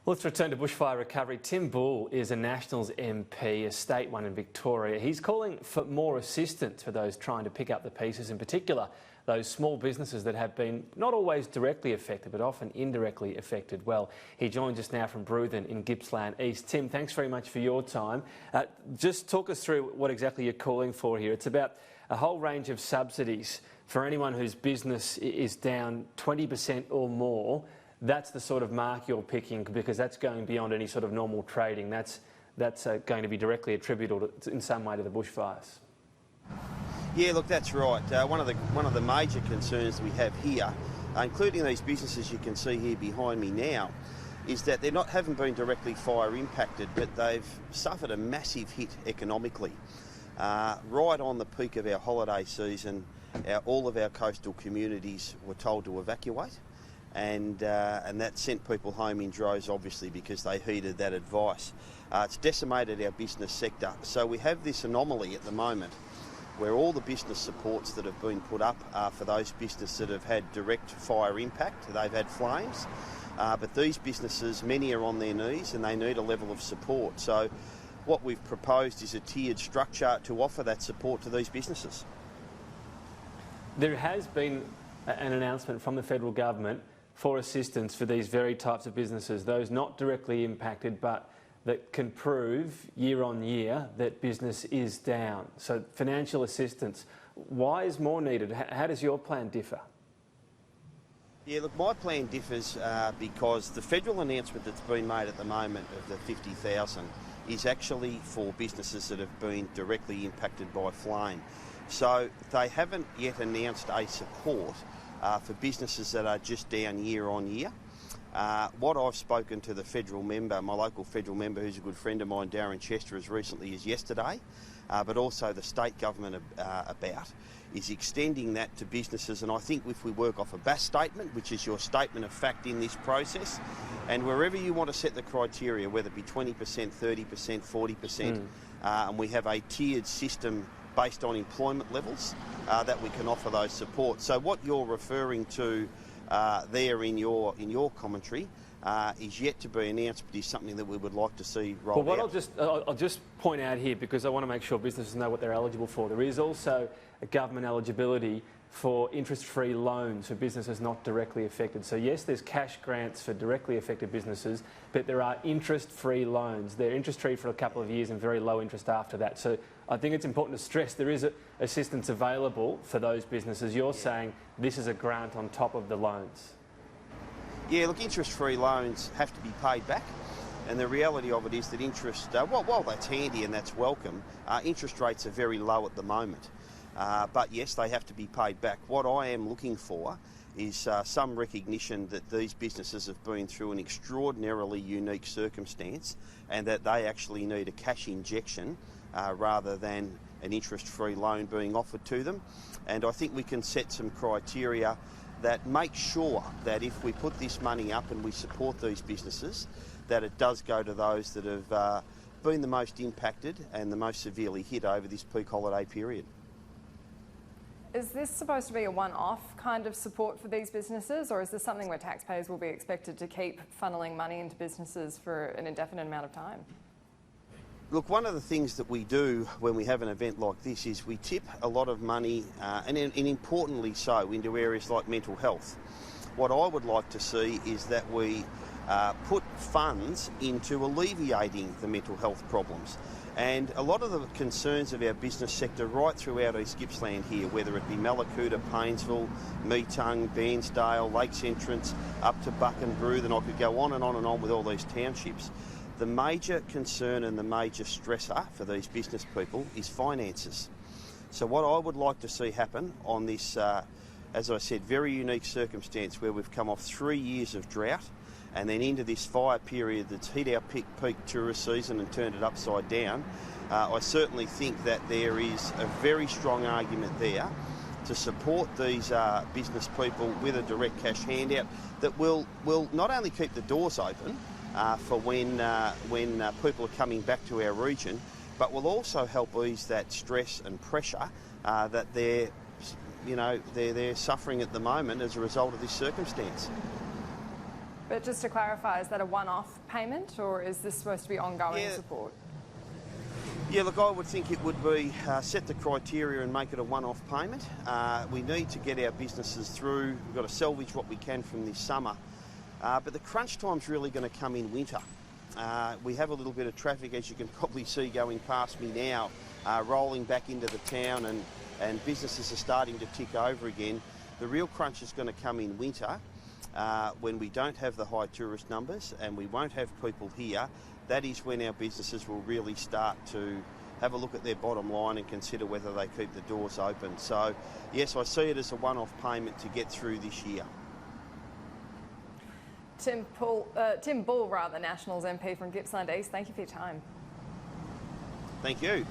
Let's return to bushfire recovery. Tim Bull is a Nationals MP, a state one in Victoria. He's calling for more assistance for those trying to pick up the pieces, in particular those small businesses that have been not always directly affected but often indirectly affected. Well, he joins us now from Bruthen in Gippsland East. Tim, thanks very much for your time. Just talk us through what exactly you're calling for here. It's about a whole range of subsidies for anyone whose business is down 20% or more. That's the sort of mark you're picking because that's going beyond any sort of normal trading. That's going to be directly attributable in some way to the bushfires. Yeah, look, that's right. One of the major concerns we have here, including these businesses you can see here behind me now, is that they haven't been directly fire impacted, but they've suffered a massive hit economically. Right on the peak of our holiday season, all of our coastal communities were told to evacuate. And that sent people home in droves, obviously, because they heeded that advice. It's decimated our business sector. So we have this anomaly at the moment where all the business supports that have been put up are for those businesses that have had direct fire impact. They've had flames. But these businesses, many are on their knees and they need a level of support. So what we've proposed is a tiered structure to offer that support to these businesses. There has been an announcement from the federal government for assistance for these very types of businesses, those not directly impacted but that can prove year on year that business is down. So financial assistance, why is more needed? How does your plan differ? Yeah, look, my plan differs because the federal announcement that's been made at the moment of the 50,000 is actually for businesses that have been directly impacted by flame. So they haven't yet announced a support for businesses that are just down year on year. What I've spoken to the federal member, my local federal member who's a good friend of mine, Darren Chester, as recently as yesterday, but also the state government about, is extending that to businesses. And I think if we work off a BAS statement, which is your statement of fact in this process, and wherever you want to set the criteria, whether it be 20%, 30%, 40%, and we have a tiered system based on employment levels, that we can offer those supports. So what you're referring to there in your commentary is yet to be announced, but is something that we would like to see rolled out. I'll just point out here, because I want to make sure businesses know what they're eligible for. There is also a government eligibility for interest-free loans for businesses not directly affected. So yes, there's cash grants for directly affected businesses, but there are interest-free loans. They're interest-free for a couple of years and very low interest after that. So I think it's important to stress there is assistance available for those businesses. You're saying this is a grant on top of the loans. Yeah, look, interest-free loans have to be paid back. And the reality of it is that interest, while that's handy and that's welcome, interest rates are very low at the moment. But yes, they have to be paid back. What I am looking for is some recognition that these businesses have been through an extraordinarily unique circumstance and that they actually need a cash injection rather than an interest-free loan being offered to them. And I think we can set some criteria that make sure that if we put this money up and we support these businesses, that it does go to those that have been the most impacted and the most severely hit over this peak holiday period. Is this supposed to be a one-off kind of support for these businesses, or is this something where taxpayers will be expected to keep funneling money into businesses for an indefinite amount of time? Look, one of the things that we do when we have an event like this is we tip a lot of money, and importantly so, into areas like mental health. What I would like to see is that we put funds into alleviating the mental health problems. And a lot of the concerns of our business sector right throughout East Gippsland here, whether it be Mallacoota, Paynesville, Meetung, Bairnsdale, Lakes Entrance, up to Buck and Bruthen, and I could go on and on and on with all these townships. The major concern and the major stressor for these business people is finances. So what I would like to see happen on this, as I said, very unique circumstance where we've come off 3 years of drought and then into this fire period that's hit our peak tourist season and turned it upside down, I certainly think that there is a very strong argument there to support these business people with a direct cash handout that will not only keep the doors open for when people are coming back to our region, but will also help ease that stress and pressure that they're suffering at the moment as a result of this circumstance. But just to clarify, is that a one-off payment or is this supposed to be ongoing support? Yeah, look, I would think it would be set the criteria and make it a one-off payment. We need to get our businesses through. We've got to salvage what we can from this summer. But the crunch time's really going to come in winter. We have a little bit of traffic, as you can probably see going past me now, rolling back into the town, and businesses are starting to tick over again. The real crunch is going to come in winter when we don't have the high tourist numbers and we won't have people here. That is when our businesses will really start to have a look at their bottom line and consider whether they keep the doors open. So, yes, I see it as a one-off payment to get through this year. Tim Bull, Nationals MP from Gippsland East, thank you for your time. Thank you.